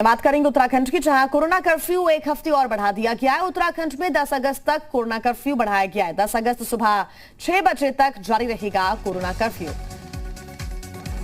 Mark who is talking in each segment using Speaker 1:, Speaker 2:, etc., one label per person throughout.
Speaker 1: बात करेंगे उत्तराखंड की, जहां कोरोना कर्फ्यू एक हफ्ते और बढ़ा दिया गया है। उत्तराखंड में 10 अगस्त तक कोरोना कर्फ्यू बढ़ाया गया है। 10 अगस्त सुबह 6 बजे तक जारी रहेगा कोरोना कर्फ्यू।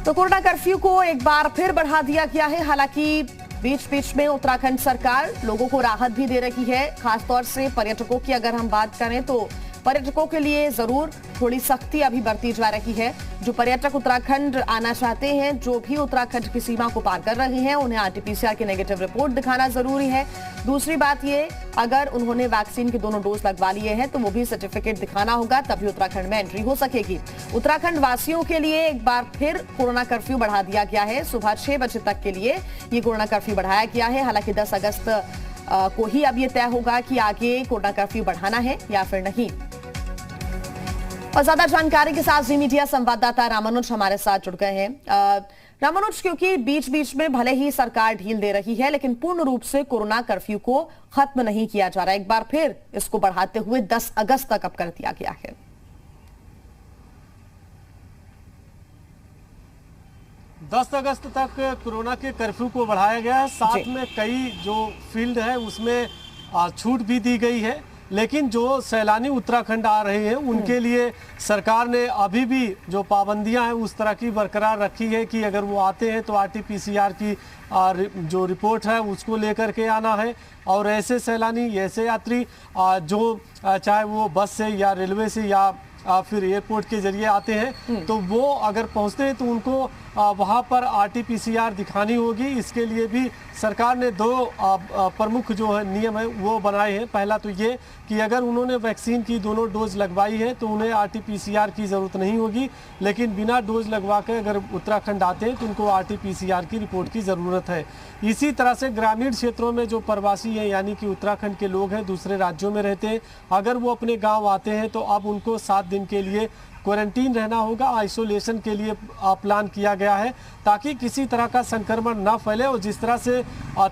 Speaker 1: तो कोरोना कर्फ्यू को एक बार फिर बढ़ा दिया गया है। हालांकि बीच बीच में उत्तराखंड सरकार लोगों को राहत भी दे रही है। खासतौर से पर्यटकों की अगर हम बात करें तो पर्यटकों के लिए जरूर थोड़ी सख्ती अभी बरती जा रही है। जो पर्यटक उत्तराखंड आना चाहते हैं, जो भी उत्तराखंड की सीमा को पार कर रहे हैं, उन्हें आरटीपीसीआर की नेगेटिव रिपोर्ट दिखाना जरूरी है। दूसरी बात ये, अगर उन्होंने वैक्सीन के दोनों डोज लगवा लिए हैं तो वो भी सर्टिफिकेट दिखाना होगा, तभी उत्तराखंड में एंट्री हो सकेगी। उत्तराखंड वासियों के लिए एक बार फिर कोरोना कर्फ्यू बढ़ा दिया गया है। सुबह 6 बजे तक के लिए ये कोरोना कर्फ्यू बढ़ाया गया है। हालांकि 10 अगस्त को ही अब ये तय होगा कि आगे कोरोना कर्फ्यू बढ़ाना है या फिर नहीं। और ज्यादा जानकारी के साथ जी मीडिया संवाददाता रामानुज हमारे साथ जुड़ गए हैं। रामानुज, क्योंकि बीच बीच में भले ही सरकार ढील दे रही है, लेकिन पूर्ण रूप से कोरोना कर्फ्यू को खत्म नहीं किया जा रहा। एक बार फिर इसको बढ़ाते हुए 10 अगस्त तक अब कर दिया गया है।
Speaker 2: 10 अगस्त तक कोरोना के कर्फ्यू को बढ़ाया गया है। साथ में कई जो फील्ड है उसमें छूट भी दी गई है। लेकिन जो सैलानी उत्तराखंड आ रहे हैं उनके लिए सरकार ने अभी भी जो पाबंदियां हैं उस तरह की बरकरार रखी है कि अगर वो आते हैं तो आरटीपीसीआर की जो रिपोर्ट है उसको लेकर के आना है। और ऐसे सैलानी, ऐसे यात्री जो चाहे वो बस से या रेलवे से या फिर एयरपोर्ट के जरिए आते हैं, तो वो अगर पहुंचते हैं तो उनको वहां पर आरटीपीसीआर दिखानी होगी। इसके लिए भी सरकार ने 2 प्रमुख जो है नियम है वो बनाए हैं। पहला तो ये कि अगर उन्होंने वैक्सीन की दोनों डोज लगवाई है तो उन्हें आरटीपीसीआर की ज़रूरत नहीं होगी। लेकिन बिना डोज लगवा के अगर उत्तराखंड आते हैं तो उनको आरटीपीसीआर की रिपोर्ट की ज़रूरत है। इसी तरह से ग्रामीण क्षेत्रों में जो प्रवासी हैं, यानी कि उत्तराखंड के लोग हैं, दूसरे राज्यों में रहते हैं, अगर वो अपने गाँव आते हैं तो अब उनको 7 दिन के लिए क्वारंटीन रहना होगा। आइसोलेशन के लिए प्लान किया गया है ताकि किसी तरह का संक्रमण न फैले। और जिस तरह से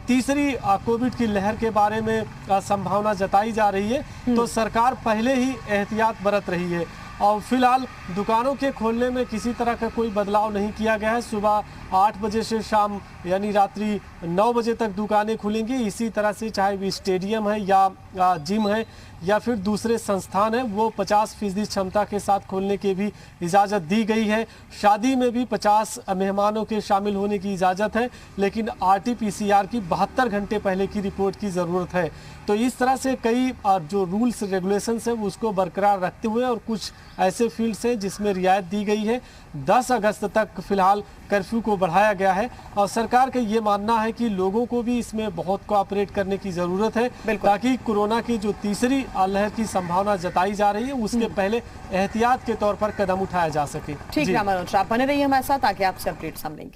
Speaker 2: तीसरी कोविड की लहर के बारे में संभावना जताई जा रही है, तो सरकार पहले ही एहतियात बरत रही है। और फिलहाल दुकानों के खोलने में किसी तरह का कोई बदलाव नहीं किया गया है। सुबह 8 बजे से शाम यानी रात्रि 9 बजे तक दुकानें खुलेंगी। इसी तरह से चाहे वो स्टेडियम है या जिम है या फिर दूसरे संस्थान है, वो 50% क्षमता के साथ खोलने की भी इजाज़त दी गई है। शादी में भी 50 मेहमानों के शामिल होने की इजाज़त है, लेकिन आरटीपीसीआर की 72 घंटे पहले की रिपोर्ट की ज़रूरत है। तो इस तरह से कई जो रूल्स रेगुलेशंस है उसको बरकरार रखते हुए और कुछ ऐसे फील्ड्स हैं जिसमें रियायत दी गई है। 10 अगस्त तक फिलहाल कर्फ्यू को बढ़ाया गया है और सरकार का ये मानना है कि लोगों को भी इसमें बहुत कोऑपरेट करने की ज़रूरत है, ताकि कोरोना की जो तीसरी लहर की संभावना जताई जा रही है उसके पहले एहतियात के तौर पर कदम उठाया जा सके।
Speaker 1: ठीक है रामानुज, आप बने रहिए हमारे साथ, आगे आपसे अपडेट्स हम लेंगे।